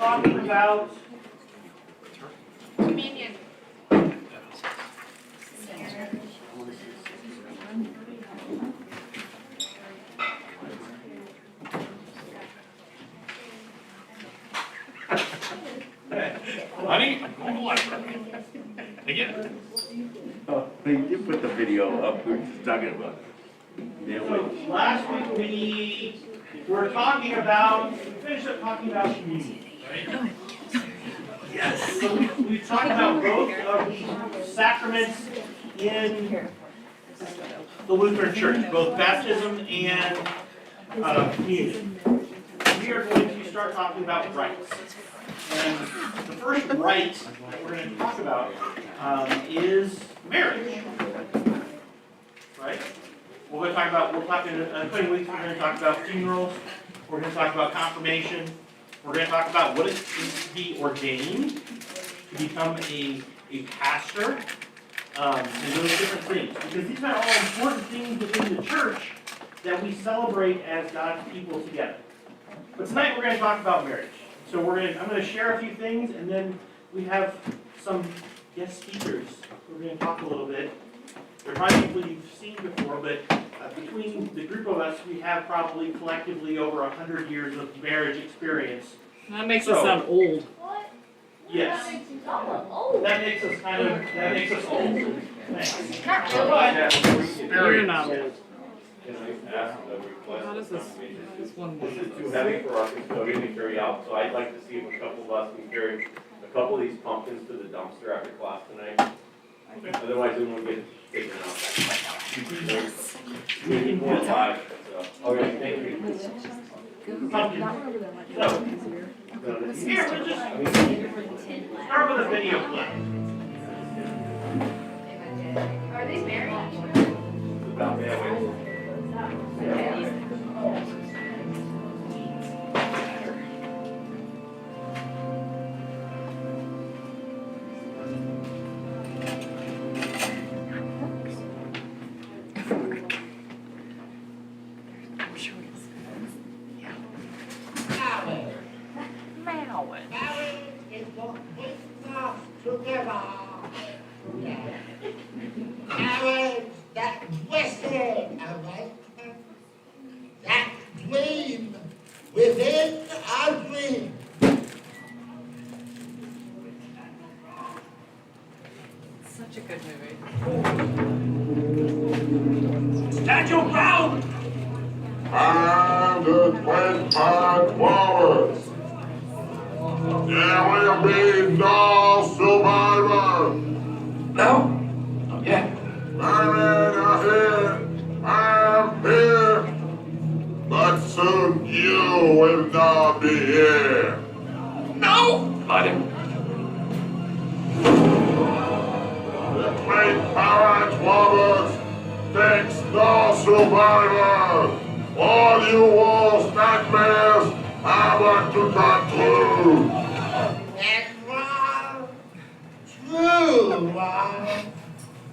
talking about Communion. Honey, I'm going to the library. Again. Oh, they did put the video up, we were just talking about it. Yeah, wait. last week we were talking about, we finished up talking about communion, right? Yes. So we talked about both of the sacraments in the Lutheran Church, both baptism and communion. We are going to start talking about rites. And the first rite that we're going to talk about is marriage. Right? We're talking in a couple weeks, we're going to talk about funerals. We're going to talk about confirmation. We're going to talk about what it means to be ordained, to become a pastor, and those different things. Because these are all important things within the church that we celebrate as God's people together. But tonight we're going to talk about marriage. So I'm going to share a few things, and then we have some guest speakers. We're going to talk a little bit. They're probably people you've seen before, but between the group of us, we have probably collectively over 100 years of marriage experience. That makes us sound old. What? Yes. That makes us old. Thanks. Not really. You're not old. Can I ask a request? How does this one? This is too heavy for our custodian to carry out, so I'd like to see if a couple of us can carry a couple of these pumpkins to the dumpster after class tonight. Otherwise, it won't get taken out. We need more alive, so. Okay, thank you. Pumpkin. So, here, we'll just start with a video clip. Are they married? About that way. Marriage that twisted away, that dream within a dream. Such a good movie. Stand your ground! And the 25 hours. There will be no survivor. No? Not yet. Married are here, I am here, but soon you will not be here. No! Let him. The great power and Roberts takes no survivor. All you worst nightmares are about to come true. And love, true love,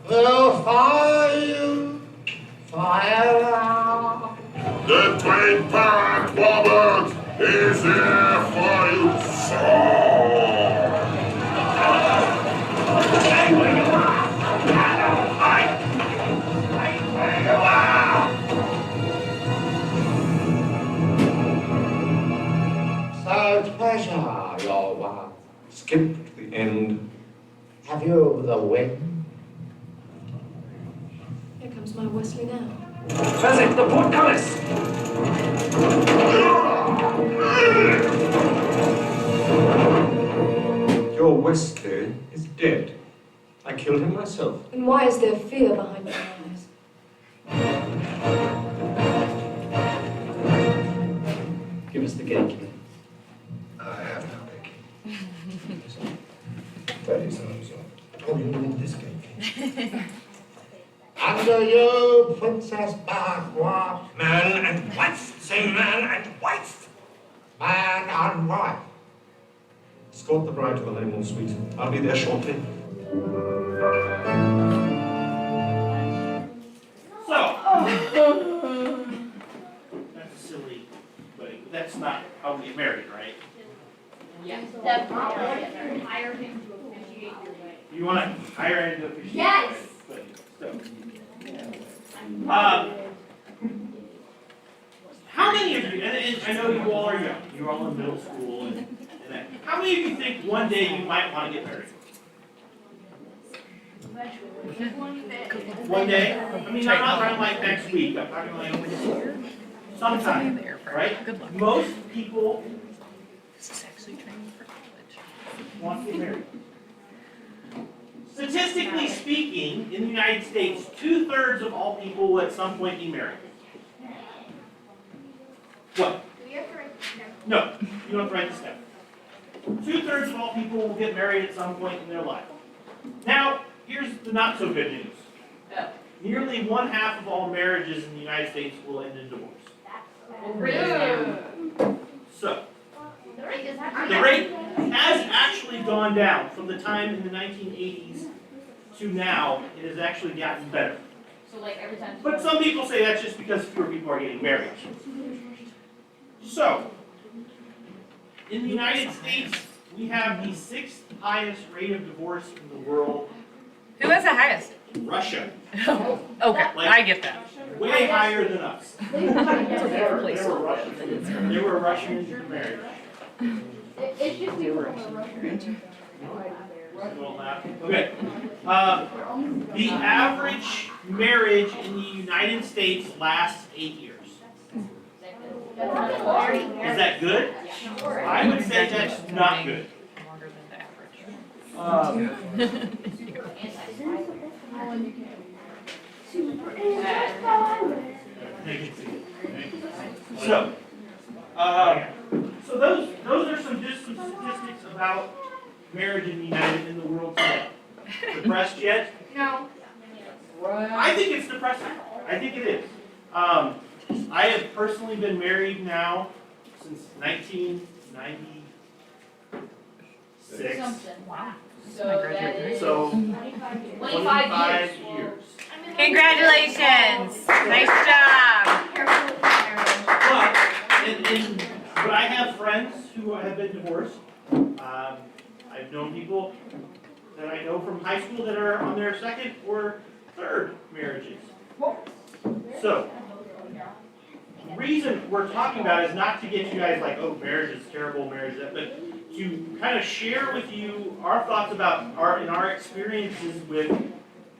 will follow you forever. The great power and Roberts is here for you, so. Stay where you are! Fight! Stay where you are! Such pleasure, your wife. Skip to the end. Have you the wind? Here comes my Wesley now. Visit the portcullis! Your Wesley is dead. I killed him myself. And why is there fear behind your eyes? Give us the gate key. I have no big. 30 times. Oh, you need this cake. Under you, Princess Bagua, Man and wife! Say man and wife! man and wife. Escort the bride to the honeymoon suite. I'll be there shortly. So, that's a silly, but that's not how we get married, right? Yes. Definitely. Hire him to officiate your wedding. You want to hire him to officiate? Yes. So, how many of you, and I know you all are young, you're all in middle school, and that, how many of you think one day you might want to get married? One day? I mean, I'm not talking like next week, I'm talking like sometime, right? Most people This is actually training for college. want to get married. Statistically speaking, in the United States, 2/3 of all people will at some point be married. What? Do we have to write this down? No, you don't have to write this down. 2/3 of all people will get married at some point in their life. Now, here's the not so good news. Nearly 1/2 of all marriages in the United States will end in divorce. Really? So, The rate is the actually. rate has actually gone down from the time in the 1980s to now. It has actually gotten better. So like every time. But some people say that's just because fewer people are getting married. So, in the United States, we have the 6th highest rate of divorce in the world. Who has the highest? Russia, Okay, I get that. way higher than us. It's a They were place. Russian. They were Russian into marriage. It's just people from Russia. Don't laugh. Okay. The average marriage in the United States lasts 8 years. Is that good? I would say that's not good. Longer than the average. So, so those are just some statistics about marriage in the world today. Depressed yet? No. I think it's depressing. I think it is. I have personally been married now since 1996. Something. Wow. So that is. So 25 years. years. Congratulations. Nice job. But I have friends who have been divorced. I've known people that I know from high school that are on their 2nd or 3rd marriages. So, the reason we're talking about is not to get you guys like, oh, marriage is terrible, marriage is that, but to kind of share with you our thoughts about our experiences with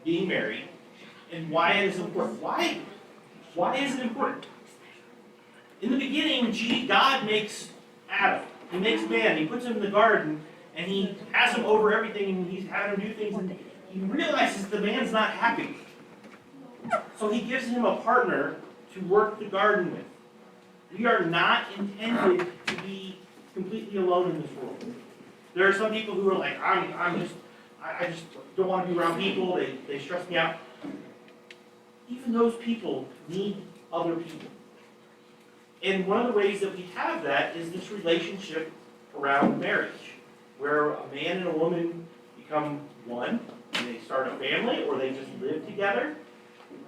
being married and why it is important. Why is it important? In the beginning, God makes Adam. He makes man. He puts him in the garden, and he has him over everything, and he's having him do things, and he realizes the man's not happy. So he gives him a partner to work the garden with. We are not intended to be completely alone in this world. There are some people who are like, I just don't want to be around people. They stress me out. Even those people need other people. And one of the ways that we have that is this relationship around marriage, where a man and a woman become one, and they start a family, or they just live together.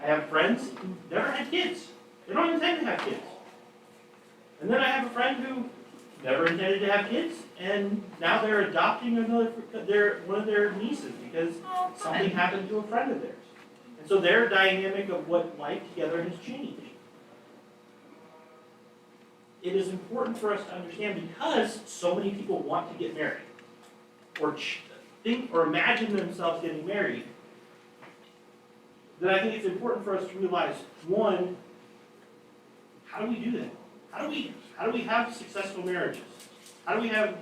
I have friends who never had kids. They don't intend to have kids. And then I have a friend who never intended to have kids, and now they're adopting one of their nieces because something happened to a friend of theirs. And so their dynamic of what life together has changed. It is important for us to understand because so many people want to get married or think or imagine themselves getting married, that I think it's important for us to realize, one, how do we do that? How do we have successful marriages? How do we have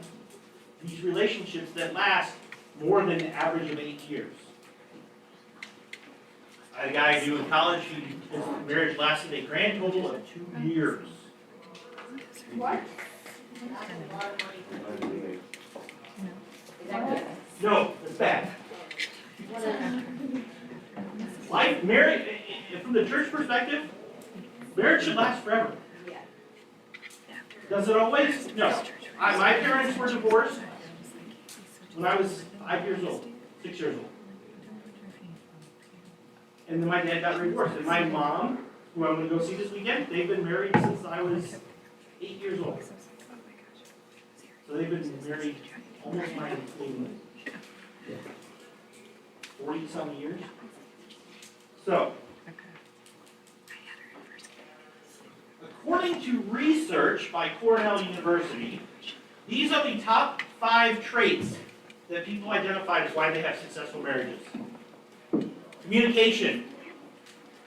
these relationships that last more than an average of 8 years? I had a guy I knew in college whose marriage lasted a grand total of 2 years. What? No, it's bad. Life, marriage, from the church perspective, marriage should last forever. Does it always? No. My parents were divorced when I was 5 years old, 6 years old. And then my dad got divorced. And my mom, who I'm going to go see this weekend, they've been married since I was 8 years old. So So they've been married almost 40-some years. So, according to research by Cornell University, these are the top 5 traits that people identified as why they have successful marriages. Communication.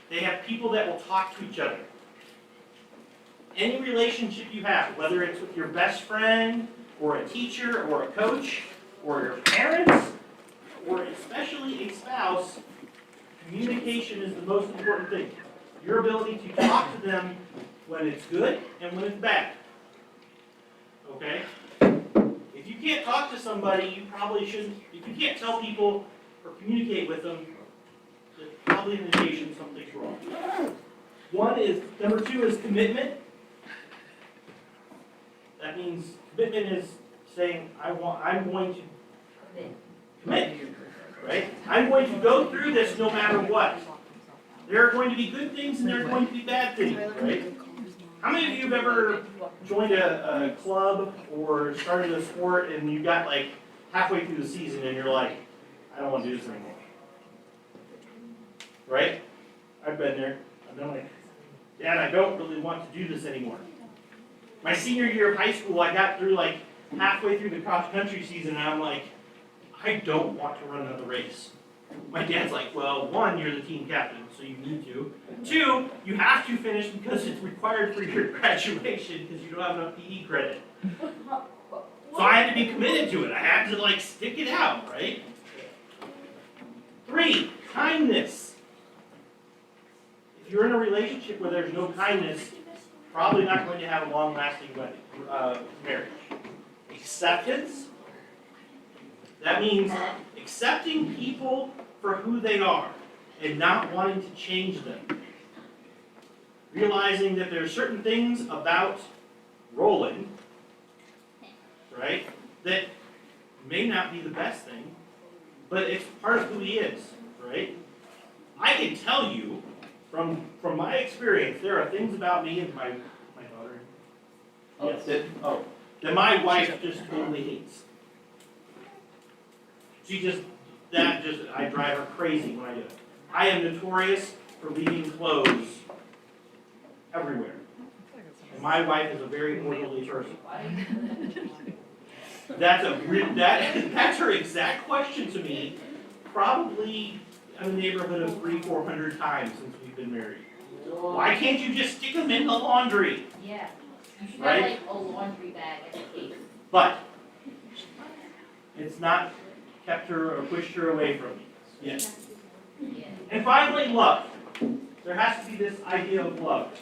They have people that will talk to each other. Any relationship you have, whether it's with your best friend, or a teacher, or a coach, or your parents, or especially a spouse, communication is the most important thing. Your ability to talk to them when it's good and when it's bad. Okay? If you can't talk to somebody, you probably shouldn't. If you can't tell people or communicate with them, there's probably an indication something's wrong. Number 2 is commitment. That means commitment is saying, I'm going to commit, right? I'm going to go through this no matter what. There are going to be good things and there are going to be bad things, right? How many of you have ever joined a club or started a sport and you got like halfway through the season and you're like, I don't want to do this anymore? Right? I've been there. I've been like, Dad, I don't really want to do this anymore. My senior year of high school, I got through like halfway through the cross-country season and I'm like, I don't want to run another race. My dad's like, well, 1, you're the team captain, so you need to. 2, you have to finish because it's required for your graduation because you don't have enough PE credit. So I had to be committed to it. I had to like stick it out, right? 3, kindness. If you're in a relationship where there's no kindness, probably not going to have a long-lasting marriage. Acceptance. That means accepting people for who they are and not wanting to change them. Realizing that there are certain things about Roland, right, that may not be the best thing, but it's part of who he is, right? I can tell you from my experience, there are things about me and my daughter, that my wife just totally hates. I drive her crazy when I do it. I am notorious for leaving clothes everywhere. And my wife is a very orderly person. That's her exact question to me, probably in the neighborhood of 300-400 times since we've been married. Why can't you just stick them in the laundry? Yeah. You should Right? have like a laundry bag as a case. But it's not kept her or pushed her away from me. Yes. Yeah. And finally, love. There has to be this idea of love.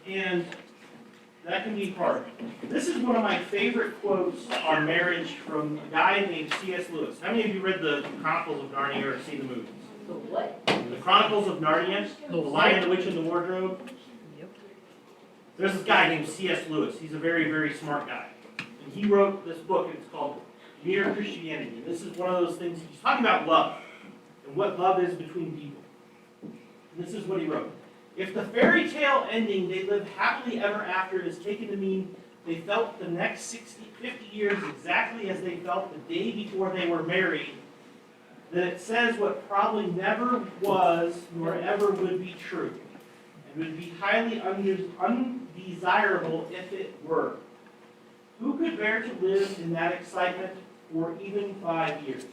And that can be hard. This is one of my favorite quotes on marriage from a guy named C.S. Lewis. How many of you read the Chronicles of Narnia or seen the movies? The what? The Chronicles of Narnia, The Lion, the Witch, and the Wardrobe. Yep. There's this guy named C.S. Lewis. He's a very, very smart guy. And he wrote this book, and it's called Mere Christianity. And this is one of those things, he's talking about love, and what love is between people. And this is what he wrote. If the fairy tale ending, they live happily ever after, is taken to mean they felt the next 50 years exactly as they felt the day before they were married, then it says what probably never was nor ever would be true, and would be highly undesirable if it were. Who could bear to live in that excitement for even 5 years?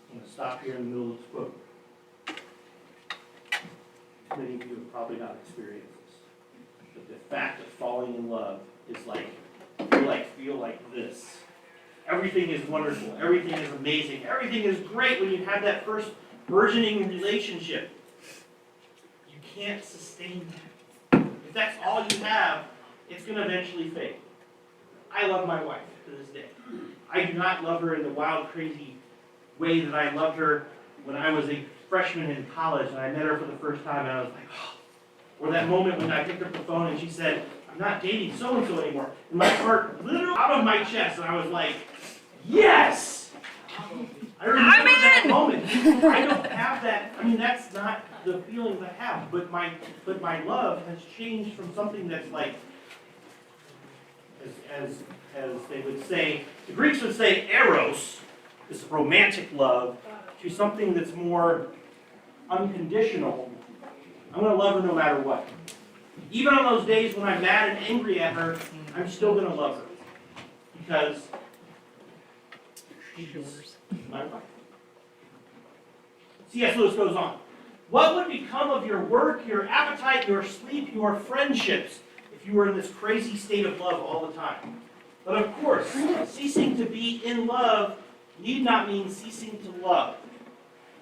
I'm going to stop here in the middle of this quote. Many of you have probably not experienced this. But the fact of falling in love is like, feel like this. Everything is wonderful. Everything is amazing. Everything is great when you have that first burgeoning relationship. You can't sustain that. If that's all you have, it's going to eventually fade. I love my wife to this day. I do not love her in the wild, crazy way that I loved her when I was a freshman in college and I met her for the first time and I was like, oh. Or that moment when I picked up the phone and she said, I'm not dating so-and-so anymore. And my heart literally out of my chest and I was like, yes! I remember that moment. I don't have that. I mean, that's not the feelings I have. But my love has changed from something that's like as they would say, the Greeks would say eros, this romantic love, to something that's more unconditional. I'm going to love her no matter what. Even on those days when I'm mad and angry at her, I'm still going to love her. Because she's my wife. C.S. Lewis goes on. What would become of your work, your appetite, your sleep, your friendships, if you were in this crazy state of love all the time? But of course, ceasing to be in love need not mean ceasing to love.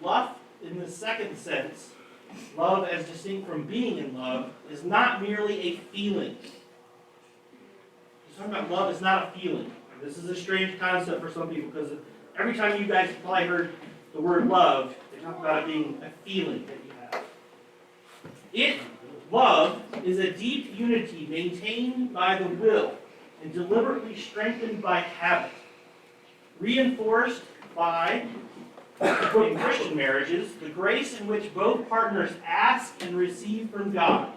Love, in the second sense, love as distinct from being in love, is not merely a feeling. Talking about love is not a feeling. This is a strange concept for some people because every time you guys have probably heard the word love, they talk about it being a feeling that you have. Love is a deep unity maintained by the will and deliberately strengthened by habit, reinforced by, in Christian marriages, the grace in which both partners ask and receive from God.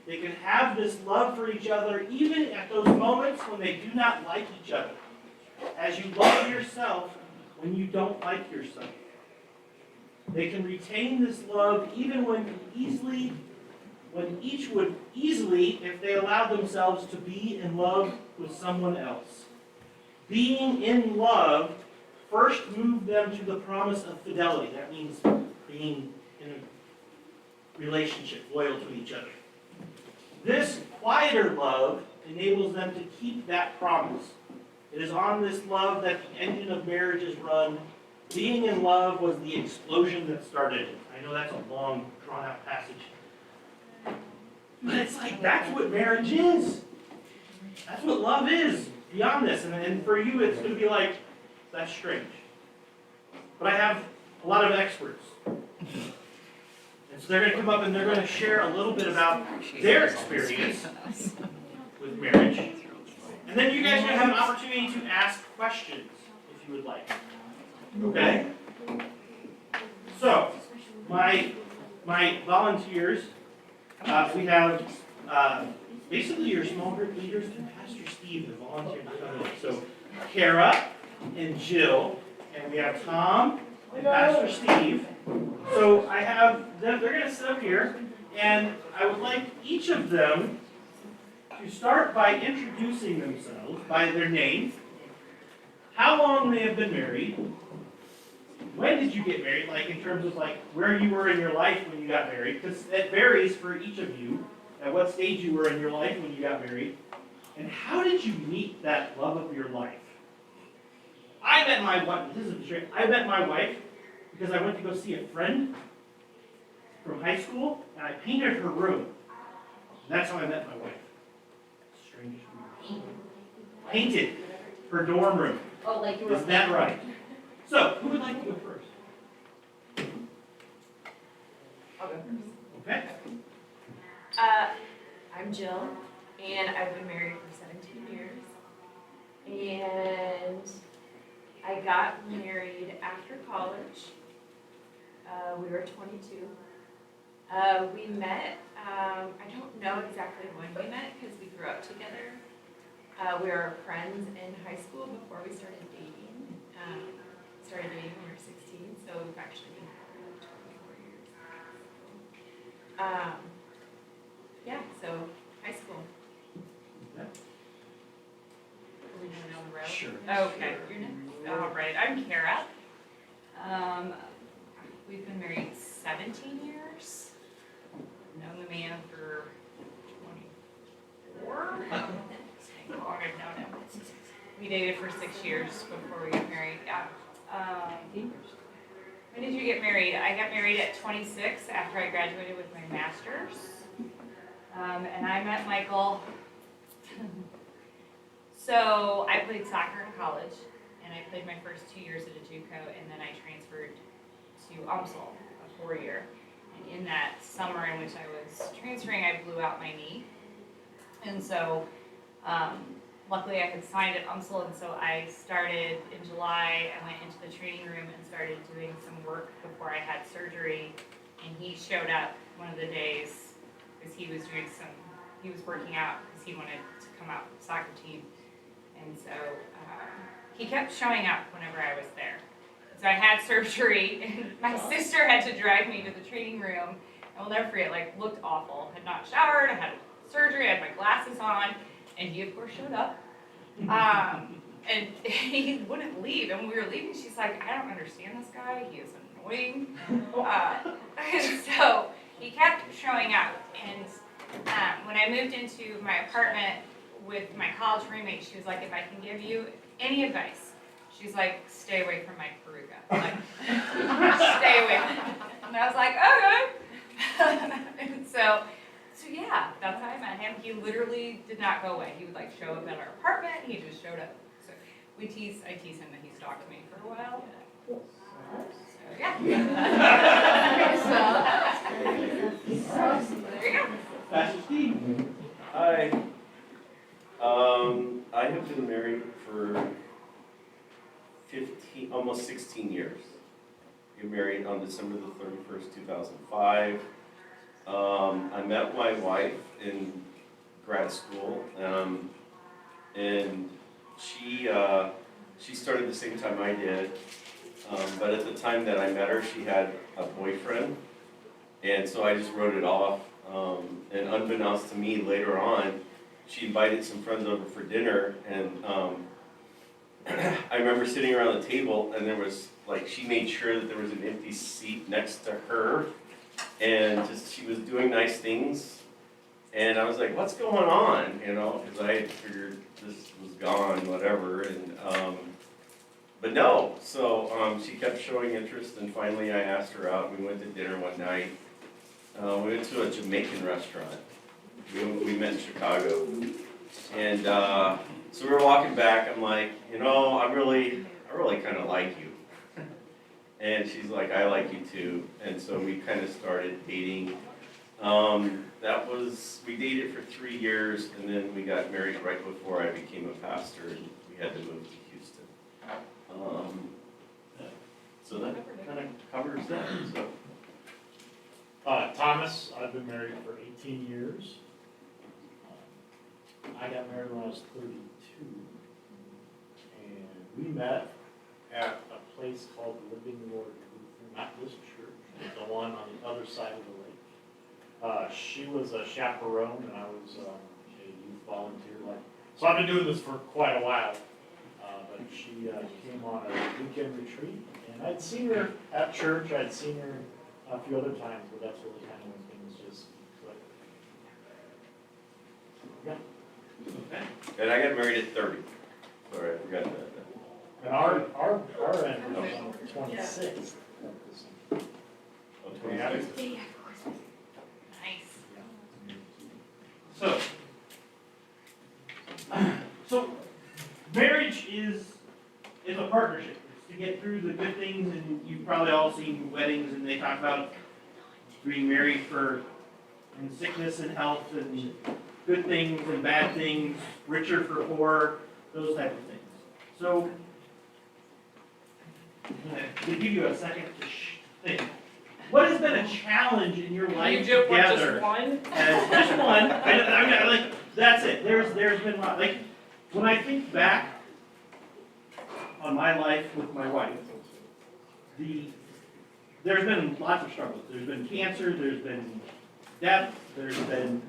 They can have this love for each other even at those moments when they do not like each other, as you love yourself when you don't like yourself. They can retain this love even when each would easily, if they allowed themselves to be in love with someone else. Being in love first moved them to the promise of fidelity. That means being in a relationship, loyal to each other. This quieter love enables them to keep that promise. It is on this love that the engine of marriage is run. Being in love was the explosion that started it. I know that's a long, drawn-out passage. But it's like, that's what marriage is. That's what love is, beyond this. And for you, it's going to be like, that's strange. But I have a lot of experts. And so they're going to come up and they're going to share a little bit about their experience with marriage. And then you guys are going to have an opportunity to ask questions, if you would like. Okay? So, my volunteers, we have basically your small group leaders and Pastor Steve have volunteered to come in. So, Kara and Jill, and we have Tom and Pastor Steve. So I have them, they're going to sit up here, and I would like each of them to start by introducing themselves by their name, how long they have been married, when did you get married, like in terms of like where you were in your life when you got married, because it varies for each of you, at what stage you were in your life when you got married, and how did you meet that love of your life? I met my wife, this is straight, I met my wife because I went to go see a friend from high school, and I painted her room. That's how I met my wife. Strange. Painted her dorm room. Oh, like you were. Is that right? So, who would like to go first? I'll go first. Okay. I'm Jill, and I've been married for 17 years. And I got married after college. We were 22. We met, I don't know exactly when we met because we grew up together. We were friends in high school before we started dating. Started dating when we were 16, so we've actually been married for 24 years. Yeah, so high school. Yeah. Are we going down the road? Sure. Okay, you're next. All right, I'm Kara. We've been married 17 years. Known the man for 24. How long I've known him. We dated for 6 years before we got married. Yeah. When did you get married? I got married at 26 after I graduated with my master's. And I met Michael. So I played soccer in college, and I played my first 2 years at a JUCO, and then I transferred to UMSL, a 4-year. And in that summer in which I was transferring, I blew out my knee. And so, luckily I had signed at UMSL, and so I started in July. I went into the training room and started doing some work before I had surgery. And he showed up one of the days because he was working out because he wanted to come out with the soccer team. And so he kept showing up whenever I was there. So I had surgery, and my sister had to drag me to the training room. I will never forget, like, looked awful. Had not showered, I had surgery, I had my glasses on, and he, of course, showed up. And he wouldn't leave, and when we were leaving, she's like, I don't understand this guy, he is annoying. And so he kept showing up, and when I moved into my apartment with my college roommate, she was like, if I can give you any advice, she's like, stay away from my Peruga. Like, stay away from it. And I was like, okay. And so yeah, that's how I met him. He literally did not go away. He would like show up at our apartment, he just showed up. So I tease him that he stalked me for a while. So yeah. So there you go. Pastor Steve. Hi. I have been married for almost 16 years. I got married on December the 31st, 2005. I met my wife in grad school, and she started the same time I did. But at the time that I met her, she had a boyfriend, and so I just wrote it off. And unbeknownst to me, later on, she invited some friends over for dinner, and I remember sitting around the table, and there was, like, she made sure that there was an empty seat next to her, and just, she was doing nice things, and I was like, what's going on, you know, because I had figured this was gone, whatever, and, but no, so she kept showing interest, and finally I asked her out. We went to dinner one night. We went to a Jamaican restaurant. We met in Chicago, and so we were walking back. I'm like, you know, I really kind of like you, and she's like, I like you too, and so we kind of started dating. We dated for 3 years, and then we got married right before I became a pastor, and we had to move to Houston. So that kind of covers that. So. Thomas, I've been married for 18 years. I got married when I was 32, and we met at a place called the Living Lord Lutheran, not this church, but the one on the other side of the lake. She was a chaperone, and I was a youth volunteer. So I've been doing this for quite a while, but she came on a weekend retreat, and I'd seen her at church. I'd seen her a few other times, but that's really kind of when things just clicked. Yeah. Okay. And I got married at 30. Sorry, I forgot that. And our anniversary was 26th of December. Oh, 26. Nice. So marriage is a partnership. It's to get through the good things, and you've probably all seen weddings, and they talk about being married in sickness and health, and good things and bad things, richer for poor, those type of things. So I'm going to give you a second to think. What has been a challenge in your life together? Just one? Just one. I like, that's it. There's been a lot. Like, when I think back on my life with my wife, there's been lots of struggles. There's been cancer, there's been death, there's been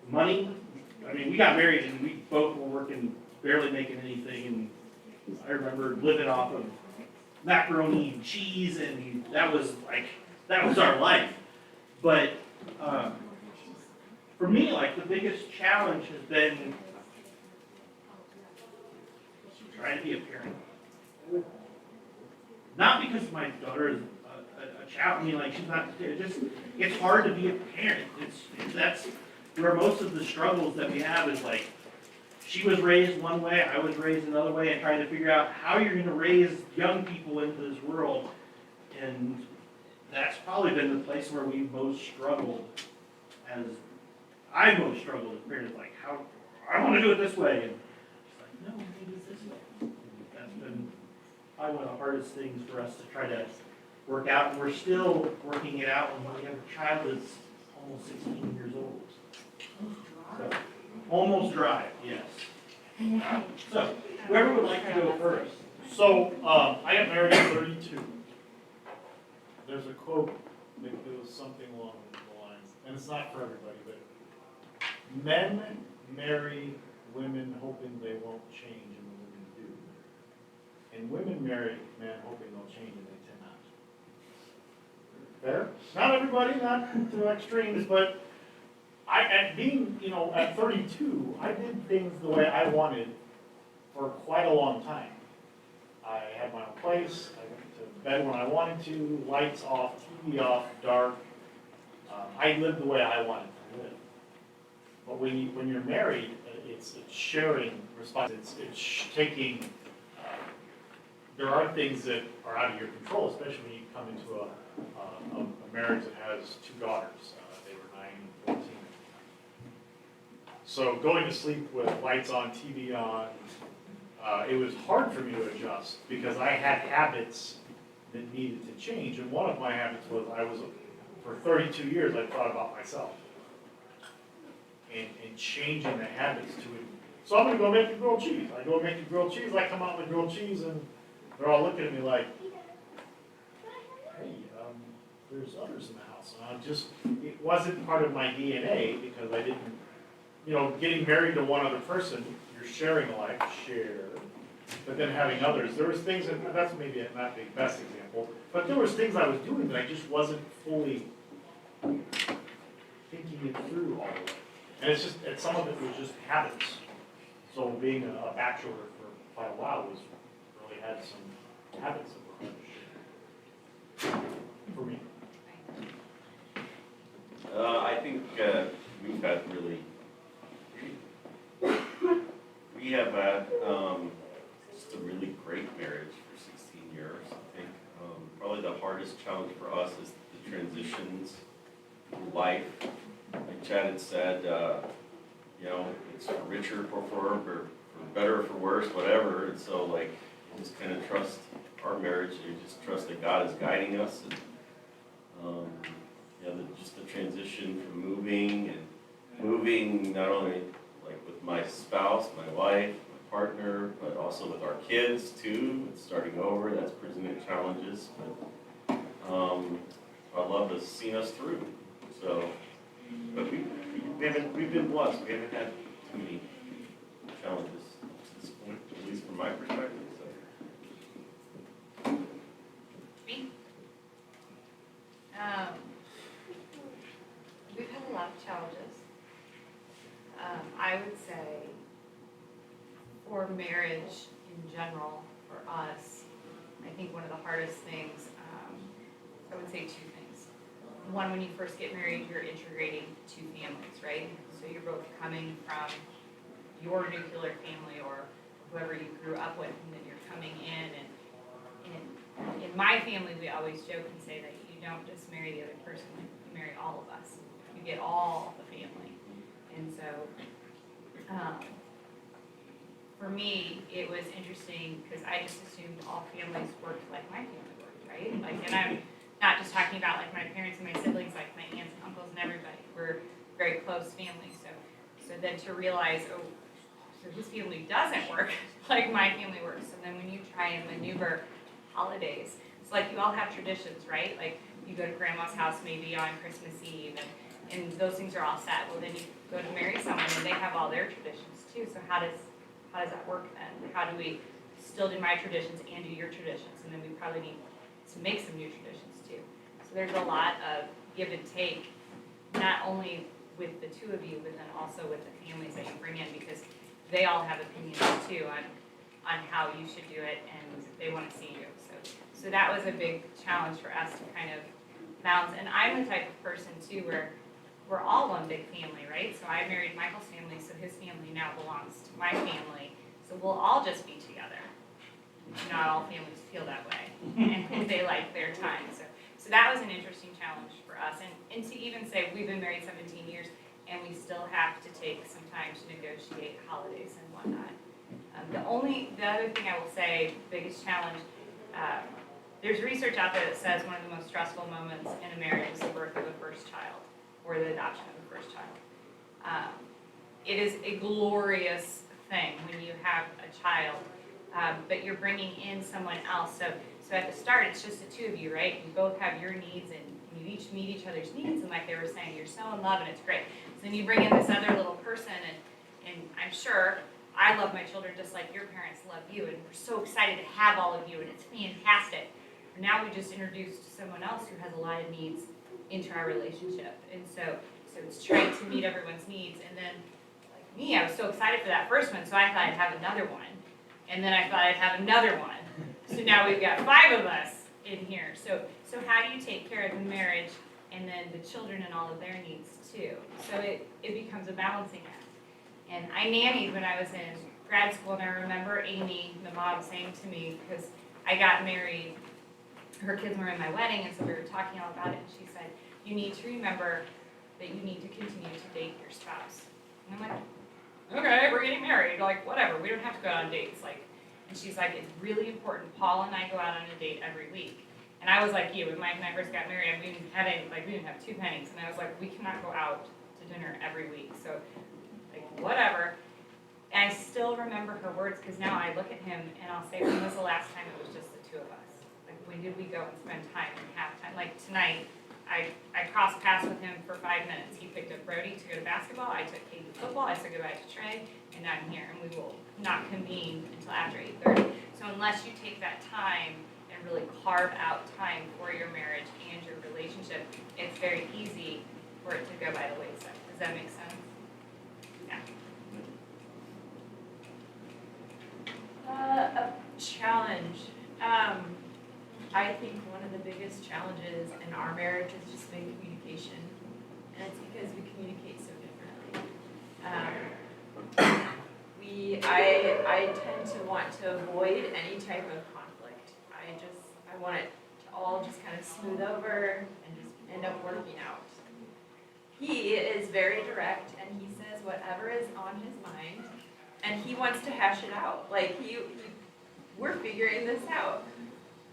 money. I mean, we got married and we both were working, barely making anything, and I remember living off of macaroni and cheese, and that was our life. But for me, like, the biggest challenge has been trying to be a parent. Not because my daughter is a child, I mean, like, she's not, it's hard to be a parent. That's where most of the struggles that we have is, like, she was raised one way, I was raised another way, and trying to figure out how you're going to raise young people into this world. And that's probably been the place where we most struggled, I most struggled as parents, like, how, I want to do it this way. And she's like, no, maybe it's this way. And that's been probably one of the hardest things for us to try to work out, and we're still working it out when we have a child that's almost 16 years old. So, almost dry, yes. So, whoever would like to go first. So, I got married at 32. There's a quote that goes something along the lines, and it's not for everybody, but men marry women hoping they won't change, and the women do. And women marry men hoping they'll change, and they tend not. Fair? Not everybody, not to extremes, but at 32, I did things the way I wanted for quite a long time. I had my own place, I went to bed when I wanted to, lights off, TV off, dark. I lived the way I wanted to live. But when you're married, it's sharing responsibility, it's taking, there are things that are out of your control, especially when you come into a marriage that has two daughters. They were 9 and 14. So going to sleep with lights on, TV on, it was hard for me to adjust because I had habits that needed to change. And one of my habits was for 32 years, I thought about myself. And changing the habits to it. So I'm gonna go make the grilled cheese. I go make the grilled cheese, I come out with grilled cheese and they're all looking at me like, hey, there's others in the house. And it wasn't part of my DNA because I didn't, getting married to one other person, you're sharing a life, but then having others. There was things, and that's maybe not the best example, but there was things I was doing that I just wasn't fully thinking it through all the way. And some of it was just habits. So being a bachelor for quite a while really had some habits that were hard to share. For me. I think we've had we have had just a really great marriage for 16 years, I think. Probably the hardest challenge for us is the transitions through life. Like Chad had said, it's for richer, for poorer, for better, for worse, whatever. And so, you just kind of trust our marriage. You just trust that God is guiding us. And, just the transition from moving not only with my spouse, my wife, my partner, but also with our kids too. And starting over, that's presented challenges. But our love has seen us through. So. But we've been blessed. We haven't had too many challenges to this point, at least from my perspective. So. Me? We've had a lot of challenges. I would say for marriage in general, for us, I think one of the hardest things, I would say two things. One, when you first get married, you're integrating two families, right? So you're both coming from your nuclear family or whoever you grew up with, and then you're coming in. And in my family, we always joke and say that you don't just marry the other person, you marry all of us. You get all the family. And so, for me, it was interesting because I just assumed all families worked like my family worked, right? And I'm not just talking about my parents and my siblings, my aunts and uncles and everybody. We're very close family. So then to realize, so his family doesn't work like my family works. And then when you try and maneuver holidays, it's you all have traditions, right? You go to grandma's house maybe on Christmas Eve and those things are all set. Well, then you go to marry someone and they have all their traditions too. So how does that work then? How do we still do my traditions and do your traditions? And then we probably need to make some new traditions too. So there's a lot of give and take, not only with the two of you, but then also with the families that you bring in, because they all have opinions too on how you should do it, and they want to see you. So that was a big challenge for us to kind of balance. And I'm the type of person too where we're all one big family, right? So I married Michael's family, so his family now belongs to my family. So we'll all just be together. Not all families feel that way, and they like their time. So that was an interesting challenge for us. And to even say we've been married 17 years, and we still have to take some time to negotiate holidays and whatnot. The other thing I will say, biggest challenge, there's research out there that says one of the most stressful moments in a marriage is the birth of the first child, or the adoption of the first child. It is a glorious thing when you have a child, but you're bringing in someone else. So at the start, it's just the two of you, right? You both have your needs and you each meet each other's needs, and like they were saying, you're so in love and it's great. So then you bring in this other little person, and I'm sure I love my children just like your parents love you, and we're so excited to have all of you, and it's fantastic. Now we just introduced someone else who has a lot of needs into our relationship, and so it's trying to meet everyone's needs. And then, like me, I was so excited for that first one, so I thought I'd have another one, and then I thought I'd have another one. So now we've got 5 of us in here. So how do you take care of the marriage and then the children and all of their needs too? So it becomes a balancing act. And I nannied when I was in grad school, and I remember Amy, the mom, saying to me, because I got married, her kids were in my wedding, and so we were talking all about it, and she said, you need to remember that you need to continue to date your spouse. And I'm like, okay, we're getting married, like, whatever, we don't have to go on dates, like, and she's like, it's really important, Paul and I go out on a date every week. And I was like you, when Mike and I first got married, we didn't have 2 pennies, and I was like, we cannot go out to dinner every week, so, like, whatever. And I still remember her words, because now I look at him, and I'll say, when was the last time it was just the 2 of us? Like, when did we go and spend time and have time? Like, tonight, I crossed paths with him for 5 minutes. He picked up Brody to go to basketball, I took Katie to football, I said goodbye to Trey, and now I'm here, and we will not convene until after 8:30. So unless you take that time and really carve out time for your marriage and your relationship, it's very easy for it to go by the wayside. Does that make sense? Yeah. A challenge. I think one of the biggest challenges in our marriage is just maybe communication, and it's because we communicate so differently. I tend to want to avoid any type of conflict. I want it to all just kind of smooth over and just end up working out. He is very direct, and he says whatever is on his mind, and he wants to hash it out. Like, we're figuring this out,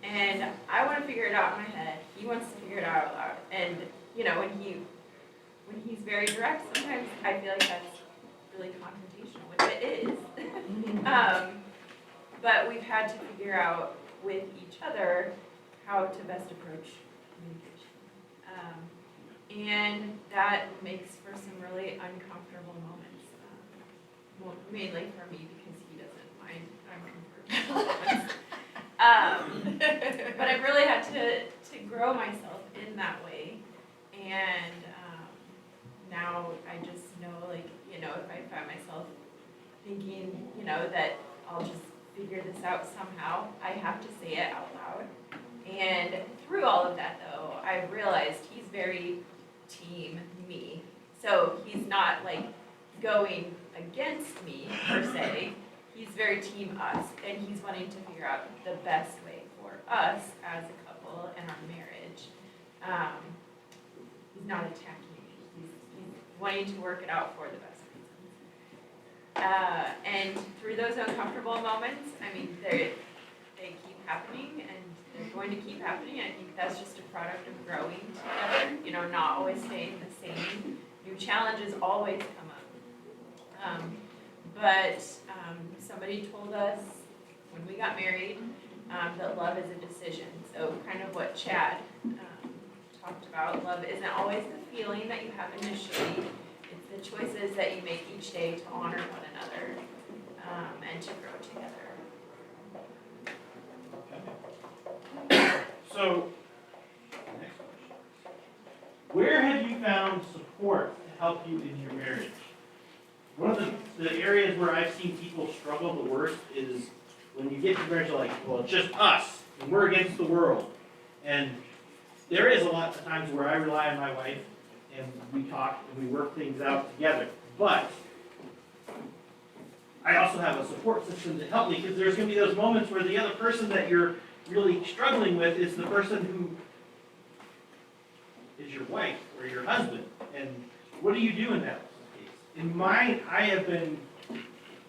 and I want to figure it out in my head. He wants to figure it out loud. And you know, when he's very direct, sometimes I feel like that's really confrontational, which it is. But we've had to figure out with each other how to best approach communication. And that makes for some really uncomfortable moments. Well, mainly for me, because he doesn't mind uncomfortable moments. But I've really had to grow myself in that way. And now I just know, like, you know, if I find myself thinking, you know, that I'll just figure this out somehow, I have to say it out loud. And through all of that, though, I realized he's very team me. So he's not like going against me per se. He's very team us, and he's wanting to figure out the best way for us as a couple and our marriage. He's not attacking me. He's wanting to work it out for the best reasons. And through those uncomfortable moments, I mean, they keep happening, and they're going to keep happening. I think that's just a product of growing together, you know, not always staying the same. New challenges always come up. But somebody told us when we got married that love is a decision. So kind of what Chad talked about, love isn't always the feeling that you have initially. It's the choices that you make each day to honor one another and to grow together. So, next question. Where have you found support to help you in your marriage? One of the areas where I've seen people struggle the worst is when you get to marriage, like, well, it's just us, and we're against the world. And there is a lot of times where I rely on my wife, and we talk and we work things out together. But I also have a support system to help me, because there's going to be those moments where the other person that you're really struggling with is the person who is your wife or your husband. And what do you do in that case? In mine, I have been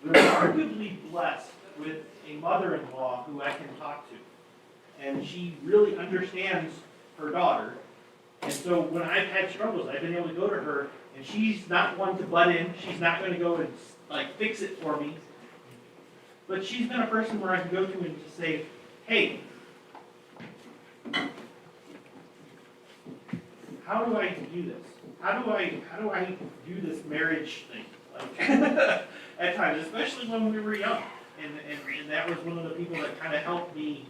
remarkably blessed with a mother-in-law who I can talk to. And she really understands her daughter. And so when I've had struggles, I've been able to go to her, and she's not one to butt in. She's not going to go and like fix it for me. But she's been a person where I can go to and just say, hey, how do I do this? How do I do this marriage thing? Like, at times, especially when we were young. And that was one of the people that kind of helped me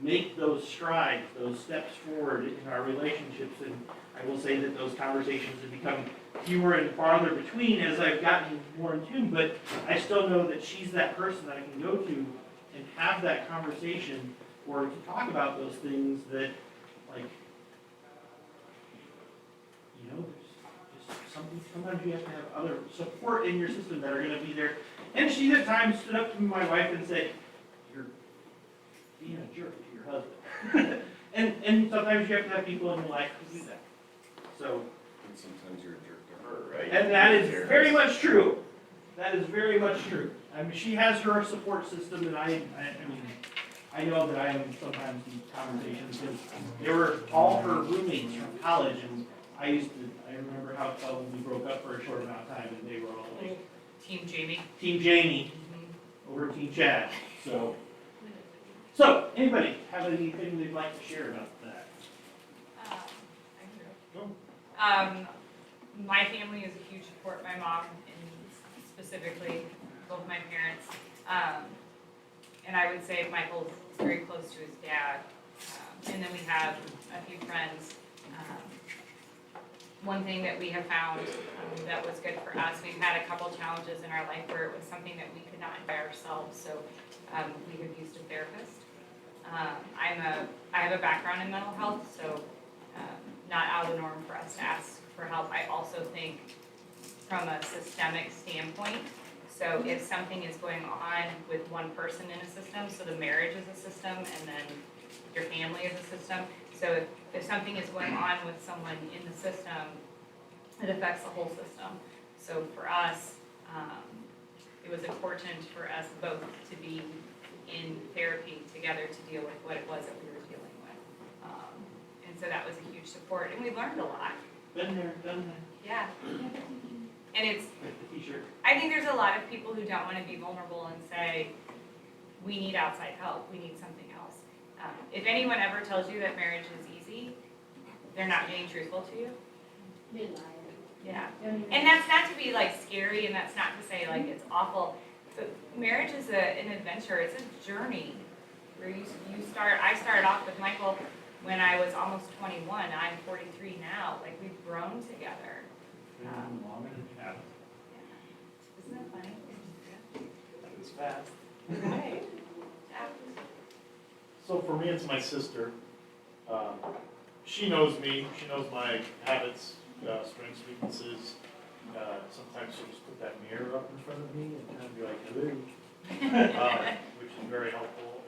make those strides, those steps forward in our relationships. And I will say that those conversations have become fewer and farther between as I've gotten more in tune, but I still know that she's that person that I can go to and have that conversation or to talk about those things that, like, you know, there's just something, sometimes you have to have other support in your system that are gonna be there. And she at times stood up to my wife and said, you're being a jerk to your husband. and sometimes you have to have people in your life to do that. So, And sometimes you're a jerk to her, right? and that is very much true. That is very much true. I mean, she has her support system, and I mean, I know that I am sometimes in conversations, because they were all her roommates from college, and I remember how it felt when we broke up for a short amount of time, and they were all like, Team Jamie. Team Jamie over Team Chad. So anybody have anything they'd like to share about that? My family is a huge support. My mom, and specifically both my parents. And I would say Michael's very close to his dad. And then we have a few friends. One thing that we have found that was good for us, we've had a couple challenges in our life where it was something that we could not do by ourselves, so we have used a therapist. I have a background in mental health, so not out of the norm for us to ask for help. I also think from a systemic standpoint, so if something is going on with one person in a system, so the marriage is a system, and then your family is a system. So if something is going on with someone in the system, it affects the whole system. So for us, it was important for us both to be in therapy together to deal with what it was that we were dealing with. And so that was a huge support, and we learned a lot. Been there, done that. Yeah. And it's, The t-shirt. I think there's a lot of people who don't want to be vulnerable and say, we need outside help, we need something else. If anyone ever tells you that marriage is easy, they're not being truthful to you. Yeah. And that's not to be like scary, and that's not to say like it's awful. But marriage is an adventure, it's a journey. Where I started off with Michael when I was almost 21, I'm 43 now, like we've grown together. Longer than you have. Isn't that funny? It's fast. Right. Yeah. So for me, it's my sister. She knows me. She knows my habits, strengths, weaknesses. Sometimes she'll just put that mirror up in front of me and kind of be like, hello, which is very helpful.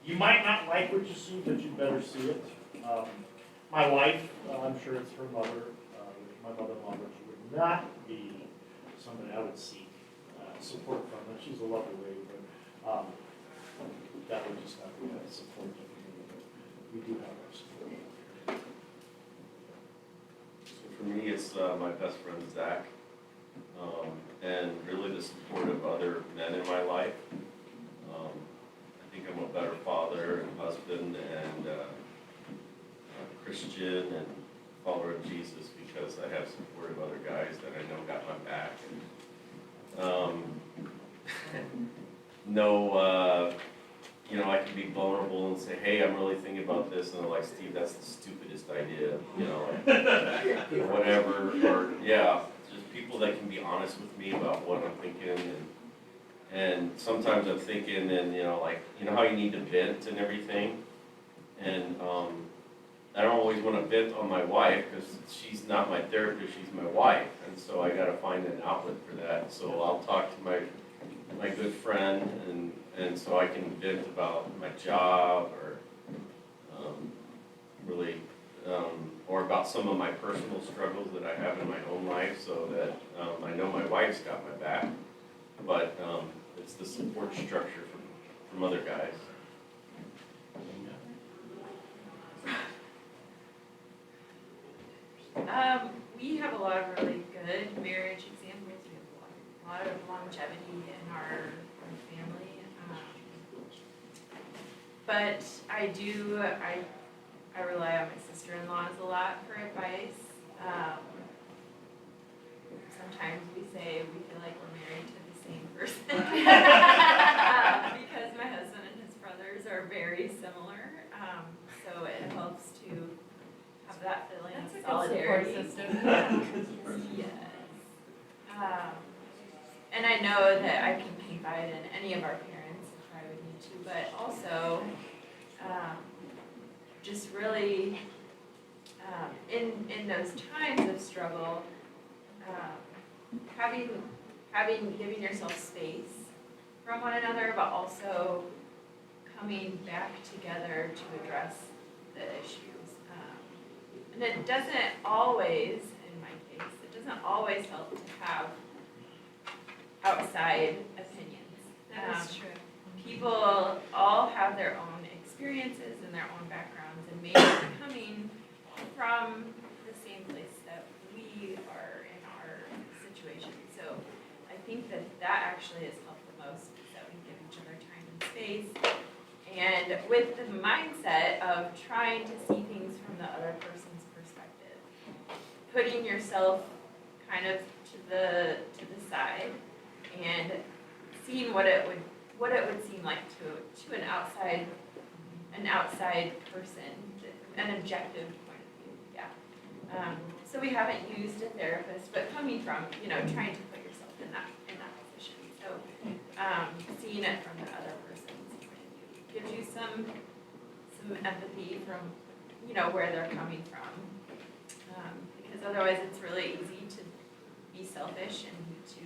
You might not like what you see, but you better see it. My wife, I'm sure it's her mother, my mother-in-law, but she would not be somebody I would seek support from. And she's a lovely lady, but that would just not be that support that we need. We do have our support. So for me, it's my best friend Zach, and really the support of other men in my life. I think I'm a better father and husband and Christian and follower of Jesus because I have support of other guys that I know got my back. And I can be vulnerable and say, hey, I'm really thinking about this, and they're like, Steve, that's the stupidest idea, whatever, or, yeah, just people that can be honest with me about what I'm thinking, and sometimes I'm thinking, and, how you need to vent and everything, and, I don't always want to vent on my wife, because she's not my therapist, she's my wife, and so I gotta find an outlet for that, so I'll talk to my good friend, and so I can vent about my job or or about some of my personal struggles that I have in my own life, so that I know my wife's got my back, but it's the support structure from other guys. We have a lot of really good marriage examples. We have a lot of longevity in our family. But I rely on my sister-in-laws a lot for advice. Sometimes we say we feel like we're married to the same person. Because my husband and his brothers are very similar. So it helps to have that feeling of solidarity. Yes. And I know that I can confide in any of our parents if I would need to, but also just really in those times of struggle, giving yourself space from one another, but also coming back together to address the issues. And it doesn't always, in my case, it doesn't always help to have outside opinions. That is true. People all have their own experiences and their own backgrounds, and maybe coming from the same place that we are in our situation. So I think that actually has helped the most, is that we give each other time and space. And with the mindset of trying to see things from the other person's perspective, putting yourself kind of to the side and seeing what it would seem like to an outside person, an objective point of view. Yeah. So we haven't used a therapist, but coming from, trying to put yourself in that position. So seeing it from the other person's point of view gives you some empathy from, where they're coming from. Because otherwise it's really easy to be selfish and to,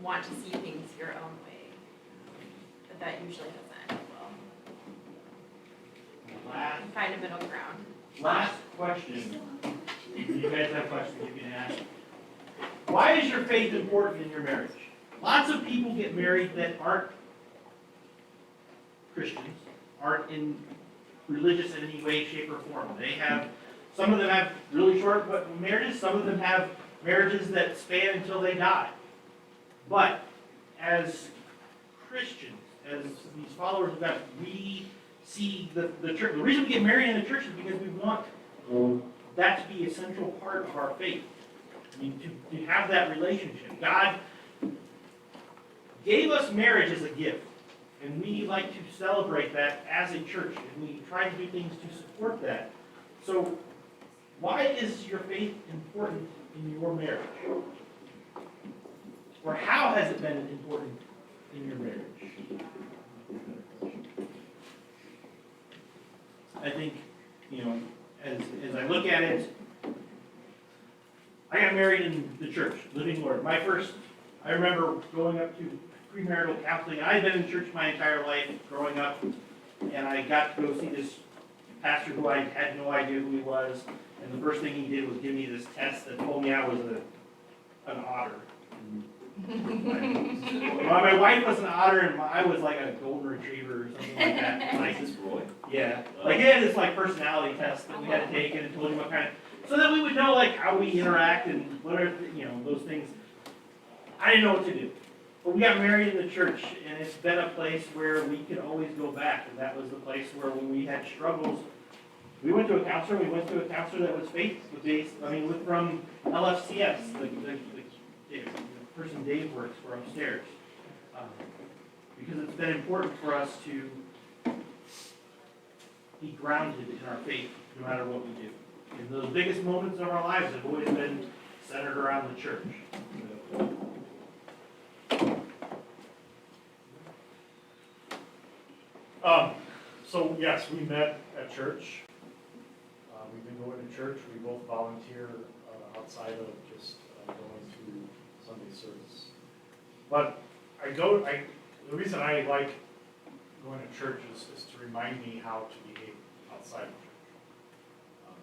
want to see things your own way. But that usually doesn't end well. Find a middle ground. Last question. You guys have questions you can ask. Why is your faith important in your marriage? Lots of people get married that aren't Christians, aren't in religious in any way, shape, or form. Some of them have really short marriages, some of them have marriages that span until they die. But as Christians, as these followers of God, we see the church. The reason we get married in the church is because we want that to be a central part of our faith. I mean, to have that relationship. God gave us marriage as a gift, and we like to celebrate that as a church, and we try to do things to support that. So, why is your faith important in your marriage? Or how has it been important in your marriage? I think, as I look at it, I got married in the church, Living Lord. I remember going up to premarital counseling. I'd been in church my entire life growing up, and I got to go see this pastor who I had no idea who he was. And the first thing he did was give me this test that told me I was an otter. My wife was an otter, and I was like a golden retriever or something like that. Like this Roy? Yeah. Like he had this personality test that we had to take, and it told you what kind of, so that we would know how we interact and whatever, those things. I didn't know what to do. But we got married in the church, and it's been a place where we could always go back. And that was the place where when we had struggles, we went to a counselor. We went to a counselor that was faith-based. From LFCS, the person Dave works for upstairs. Because it's been important for us to be grounded in our faith no matter what we do. And those biggest moments of our lives have always been centered around the church. So yes, we met at church. We've been going to church. We both volunteer outside of just going to Sunday service. But the reason I like going to church is to remind me how to behave outside of church.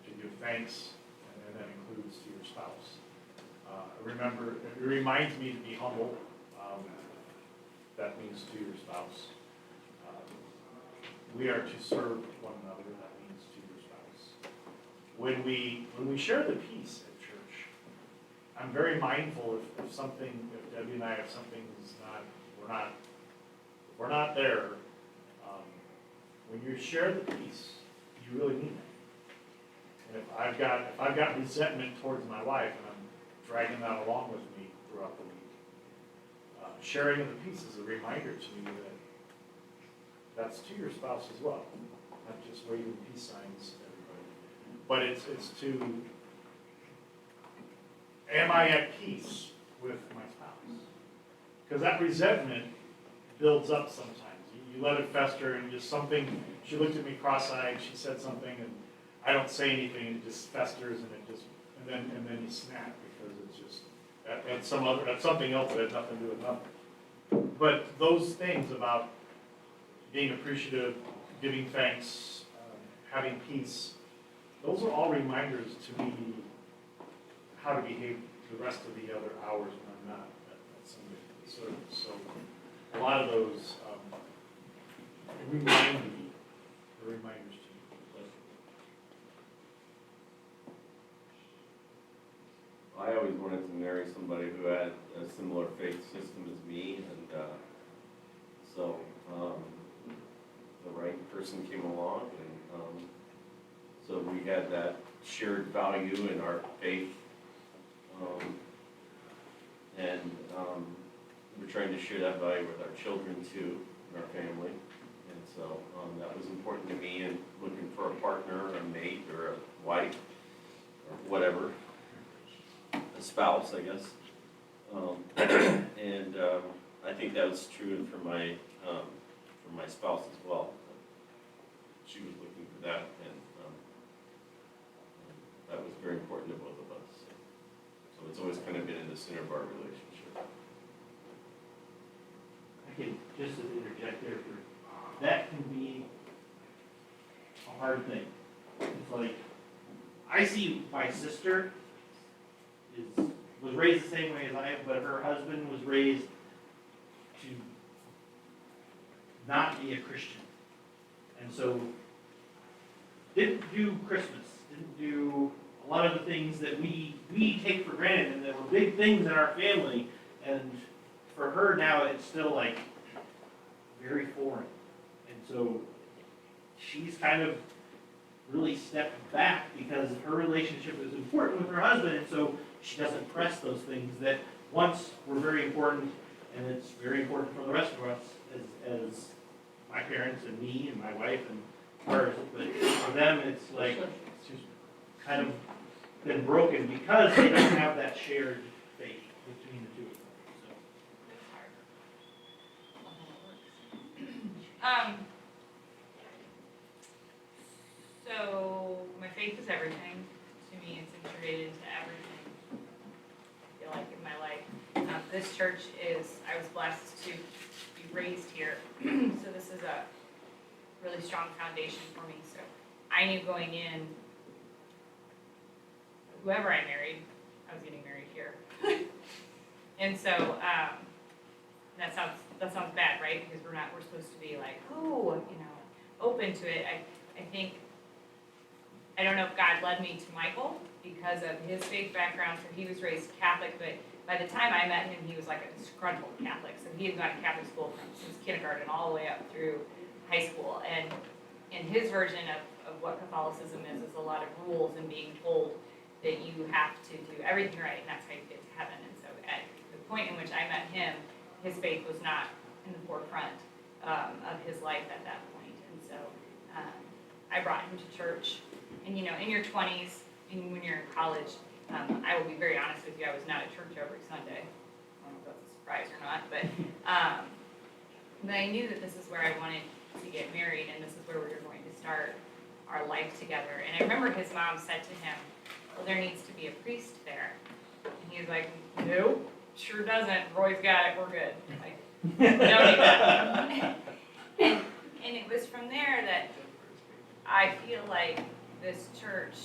To give thanks, and that includes to your spouse. It reminds me to be humble. That means to your spouse. We are to serve one another. That means to your spouse. When we share the peace at church, I'm very mindful if Debbie and I, if something's we're not there, when you share the peace, you really mean it. And if I've got resentment towards my wife and I'm dragging that along with me throughout the week, sharing of the peace is a reminder to me that that's to your spouse as well, not just waving peace signs at everybody. But it's to, am I at peace with my spouse? Because that resentment builds up sometimes. You let it fester and just something, she looked at me cross-eyed, she said something, and I don't say anything, and it just festers, and it just, and then you snap, because it's just, that's something else that has nothing to do with nothing. But those things about being appreciative, giving thanks, having peace, those are all reminders to me how to behave the rest of the other hours when I'm not at Sunday service. So a lot of those remind me, or reminders to me. I always wanted to marry somebody who had a similar faith system as me, and so the right person came along, and so we had that shared value in our faith, and we're trying to share that value with our children too, and our family, and so that was important to me, and looking for a partner, a mate, or a wife, or whatever. A spouse, I guess, and I think that was true for my spouse as well. She was looking for that, and that was very important to both of us. So it's always kind of been in the center of our relationship. I can just interject there that can be a hard thing. It's like, I see my sister was raised the same way as I am, but her husband was raised to not be a Christian. And so didn't do Christmas, didn't do a lot of the things that we take for granted and that were big things in our family. And for her now, it's still like very foreign. And so she's kind of really stepped back because her relationship is important with her husband, and so she doesn't press those things that once were very important, and it's very important for the rest of us as my parents and me and my wife and hers. But for them, it's like it's just kind of been broken because they don't have that shared faith between the two of them. So my faith is everything. To me, it's integrated into everything I feel like in my life. This church I was blessed to be raised here. So this is a really strong foundation for me. So I knew going in, whoever I married, I was getting married here. And so that sounds bad, right? Because we're supposed to be like, open to it. I think, I don't know if God led me to Michael because of his faith background. So he was raised Catholic, but by the time I met him, he was like a disgruntled Catholic. So he had gone to Catholic school since kindergarten all the way up through high school. And his version of what Catholicism is a lot of rules and being told that you have to do everything right, and that's how you get to heaven. And so at the point in which I met him, his faith was not in the forefront of his life at that point. And so I brought him to church. And in your 20s, and when you're in college, I will be very honest with you, I was not at church every Sunday. I don't know if that's a surprise or not, but I knew that this is where I wanted to get married, and this is where we were going to start our life together. And I remember his mom said to him, well, there needs to be a priest there. And he was like, nope, sure doesn't. Roy's got it, we're good. Like, don't need that. And it was from there that I feel like this church,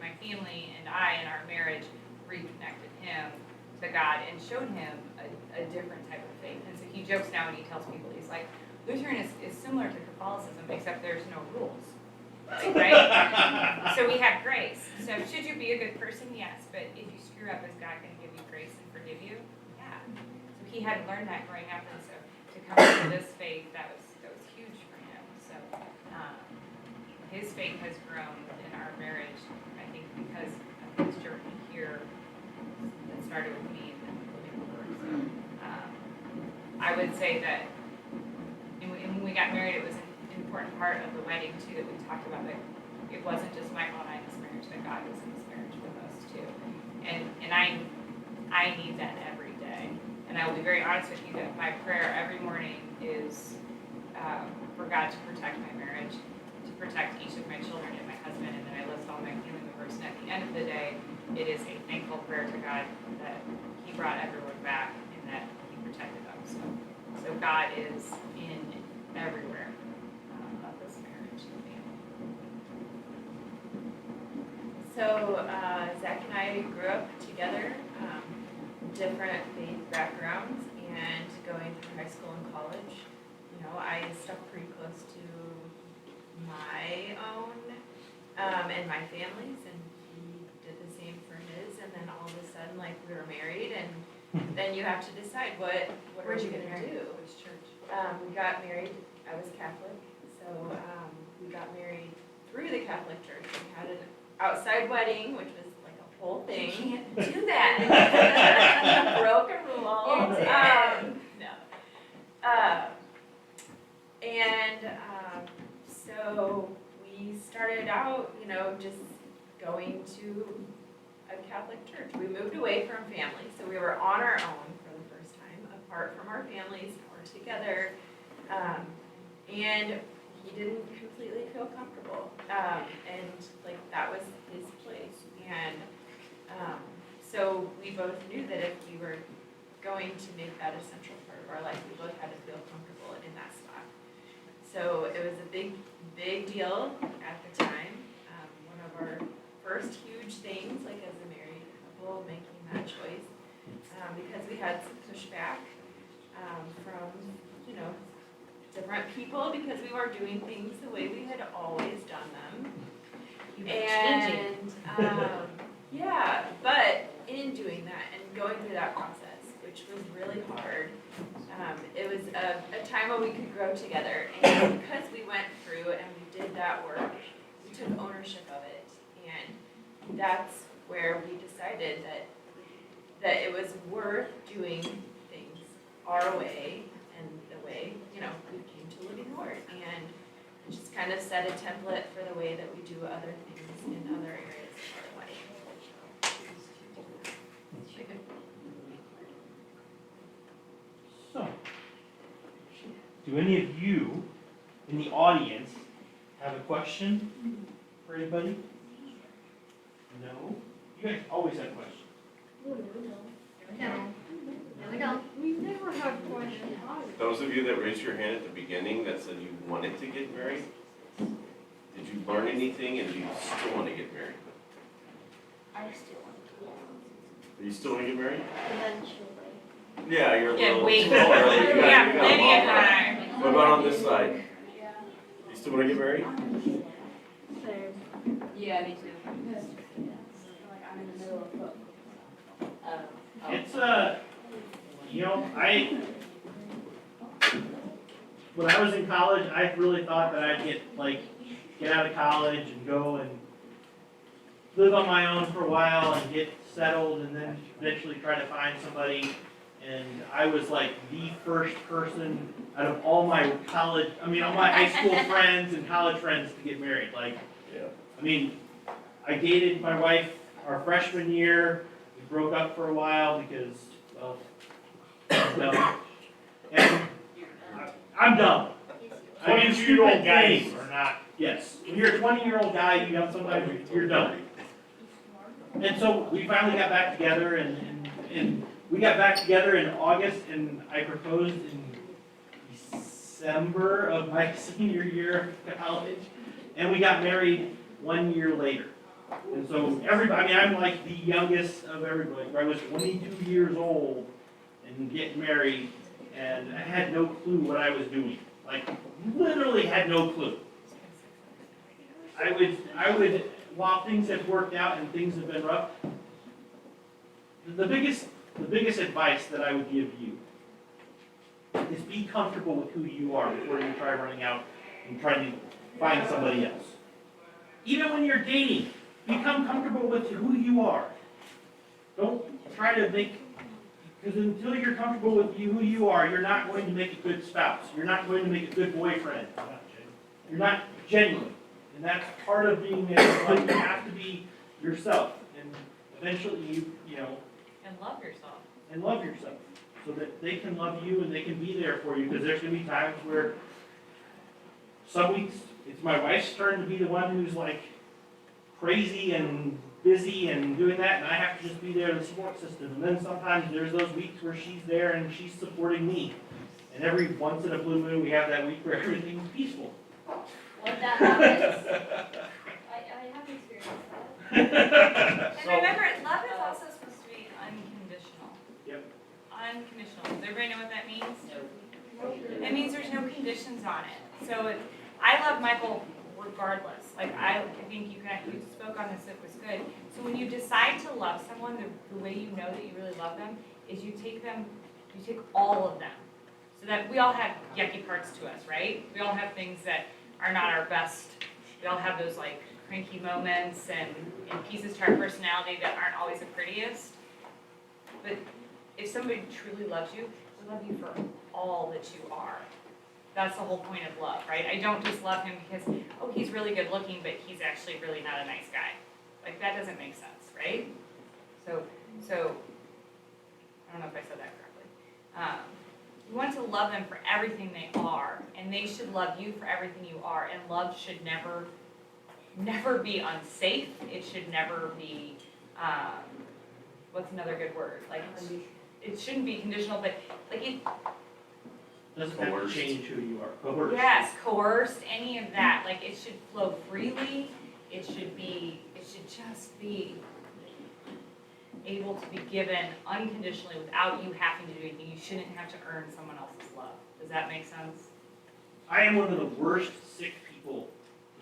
my family and I in our marriage reconnected him to God and showed him a different type of faith. And so he jokes now when he tells people, he's like, Lutheran is similar to Catholicism, except there's no rules. Right? So we have grace. So should you be a good person? Yes. But if you screw up, is God going to give you grace and forgive you? Yeah. So he had learned that growing up, and so to come to this faith, that was huge for him. So his faith has grown in our marriage, I think because of his journey here that started with me and then moving forward. So, I would say that and when we got married, it was an important part of the wedding too, that we talked about that it wasn't just Michael and I in this marriage, that God was in this marriage with us too. And I need that every day. And I will be very honest with you that my prayer every morning is for God to protect my marriage, to protect each of my children and my husband, and then I list all my family members. And at the end of the day, it is a thankful prayer to God that He brought everyone back and that He protected them. So God is in everywhere of this marriage and family. So Zach and I grew up together, different faith backgrounds, and going through high school and college, you know, I stuck pretty close to my own and my family's, and he did the same for his. And then all of a sudden, like, we were married, and then you have to decide what are you gonna do? Which church? We got married. I was Catholic, so we got married through the Catholic Church. We had an outside wedding, which was like a whole thing. You can't do that. Broke a rule. You did. No. So we started out, you know, just going to a Catholic church. We moved away from family, so we were on our own for the first time, apart from our families. Now we're together. And he didn't completely feel comfortable. And like that was his place. And so we both knew that if we were going to make that a central part of our life, we both had to feel comfortable in that spot. So it was a big deal at the time. One of our first huge things, like as a married couple, making that choice, because we had some pushback from, you know, different people because we weren't doing things the way we had always done them. And yeah, but in doing that and going through that process, which was really hard, it was a time when we could grow together. And because we went through and we did that work, we took ownership of it. And that's where we decided that it was worth doing things our way and the way, you know, we came to Living Lord. And it just kind of set a template for the way that we do other things in other areas of our life. So, do any of you in the audience have a question for anybody? No? You guys always have questions. We never had questions. Those of you that raised your hand at the beginning that said you wanted to get married, did you learn anything and do you still want to get married? I still want Do you still want to get married? to eventually. Yeah, you're a Yeah, little wait. too early. You got- Yeah, you got a plenty long of way. time. What about on this side? You still want to get married? Yeah, me too. Like I'm in the middle of football. It's you know, when I was in college, I really thought that I'd get out of college and go and live on my own for a while and get settled and then eventually try to find somebody. And I was like the first person out of all my college, all my high school friends and college friends to get married. Like, Yeah. I dated my wife our freshman year. We broke up for a while because, well, I'm dumb. And I'm dumb. I mean, 22-year-old stupid guys things are not, yes. When you're a 20-year-old guy, you have sometimes you're dumb. And so we finally got back together and we got back together in August and I proposed in December of my senior year of college. And we got married 1 year later. And so everybody, I'm like the youngest of everybody. I was 22 years old and getting married, and I had no clue what I was doing. Like, literally had no clue. I would, while things have worked out and things have been rough, the biggest advice that I would give you is be comfortable with who you are before you try running out and trying to find somebody else. Even when you're dating, become comfortable with who you are. Don't try to make, because until you're comfortable with who you are, you're not going to make a good spouse. You're not going to make a good boyfriend. You're not genuine. And that's part of being married. Like, you have to be yourself. And eventually you know, And love yourself. and love yourself. So that they can love you and they can be there for you. Because there's going to be times where some weeks it's my wife's turn to be the one who's like crazy and busy and doing that, and I have to just be there, the support system. And then sometimes there's those weeks where she's there and she's supporting me. And every once in a blue moon, we have that week where everything's peaceful. When that happens, I have experienced that. And remember, love is also supposed to be unconditional. Yep. Unconditional. Does everybody know what that means? It means there's no conditions on it. So I love Michael regardless. Like, I think you spoke on this, it was good. So when you decide to love someone, the way you know that you really love them is you take all of them. So that we all have yucky parts to us, right? We all have things that are not our best. We all have those like cranky moments and pieces to our personality that aren't always the prettiest. But if somebody truly loves you, they love you for all that you are. That's the whole point of love, right? I don't just love him because, oh, he's really good looking, but he's actually really not a nice guy. Like, that doesn't make sense, right? So I don't know if I said that correctly. You want to love them for everything they are, and they should love you for everything you are, and love should never be unsafe. It should never be, what's another good word? Like, it shouldn't be conditional, but like it, Doesn't have to Coerced. change who you are. Coerced. yes, coerced, any of that. Like, it should flow freely. It should just be able to be given unconditionally without you having to do anything. You shouldn't have to earn someone else's love. Does that make sense? I am one of the worst sick people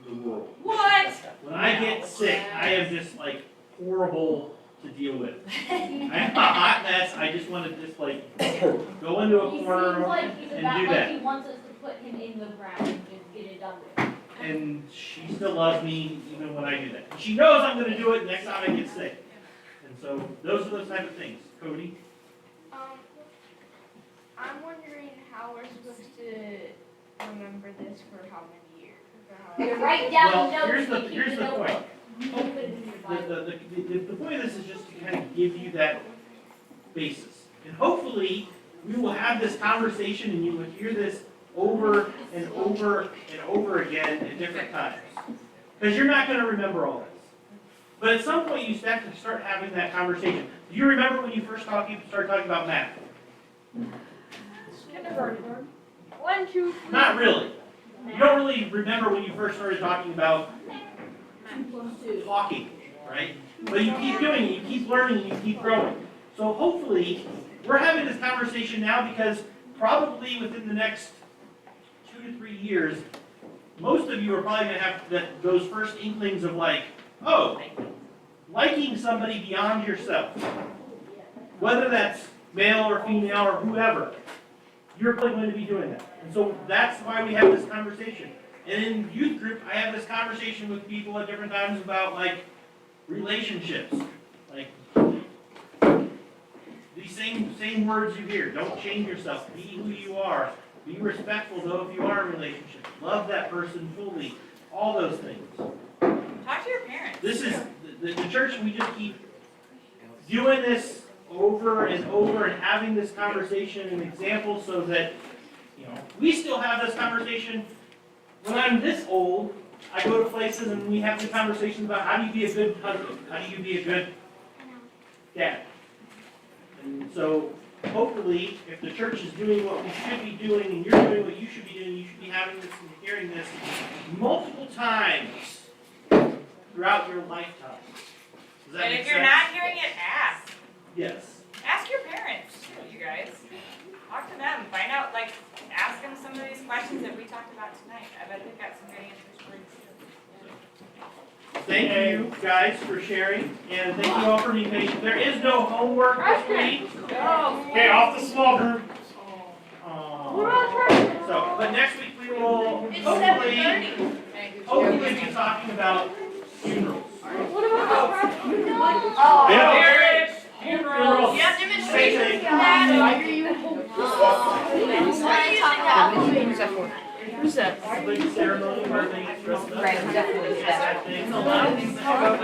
in the world. What? When I get sick, I am just like horrible to deal with. I'm a hot mess. I just want to just like go into a He corner seems like he's and about do like that. he wants us to put him in the ground and just get it done with. And she still loves me even when I do that. She knows I'm going to do it next time I get sick. And so those are those type of things. Cody? I'm wondering how we're supposed to remember this for how many years? For how You write down Well, notes. here's the point. You put it in your Bible. The point of this is just to kind of give you that basis. And hopefully, we will have this conversation and you will hear this over and over and over again at different times. Because you're not going to remember all this. But at some point, you have to start having that conversation. Do you remember when you first started talking about math? Kindergarten. 1, 2, 3. Not really. You don't really remember when you first started talking about talking, right? But you keep doing it, you keep learning, and you keep growing. So hopefully, we're having this conversation now because probably within the next 2 to 3 years, most of you are probably going to have those first inklings of like, oh, liking somebody beyond yourself. Whether that's male or female or whoever, you're probably going to be doing that. And so that's why we have this conversation. And in youth group, I have this conversation with people at different times about like relationships. Like these same words you hear. Don't change yourself. Be who you are. Be respectful though if you are in a relationship. Love that person fully. All those things. Talk to your parents. This is the church. We just keep doing this over and over and having this conversation and examples so that we still have this conversation. When I'm this old, I go to places and we have the conversations about how do you be a good husband, how do you be a good dad. And so hopefully, if the church is doing what we should be doing and you're doing what you should be doing, you should be having this and hearing this multiple times throughout your lifetime. Does that And make if you're sense? not hearing it, ask. Yes. Ask your parents, you guys. Talk to them. Find out, like, ask them some of these questions that we talked about tonight. I bet they've got some good answers for you. Thank you guys for sharing, and thank you all for being patient. There is no homework this week. Okay, off the small group. So, but next week we will It's hopefully 7:30. be talking about funerals. Marriage, Funerals. Same thing. Who's that? Big ceremony where they dress up. Right, definitely that. Things, a lot of these. You guys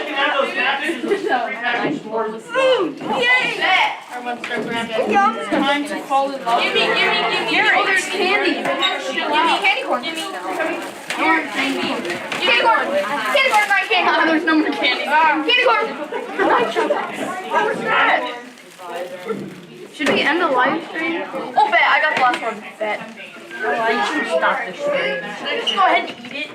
can have those baptisms, prepackaged stores. Time to fall in love. Gimme. Oh, there's candy. Candy corn. Candy corn. Candy corn, candy. Oh, there's no more candy. Candy corn. What's that? Should we end the live stream? Oh, bet. I got the last one. Bet. Oh, I should stop this stream. Should I just go ahead and eat it?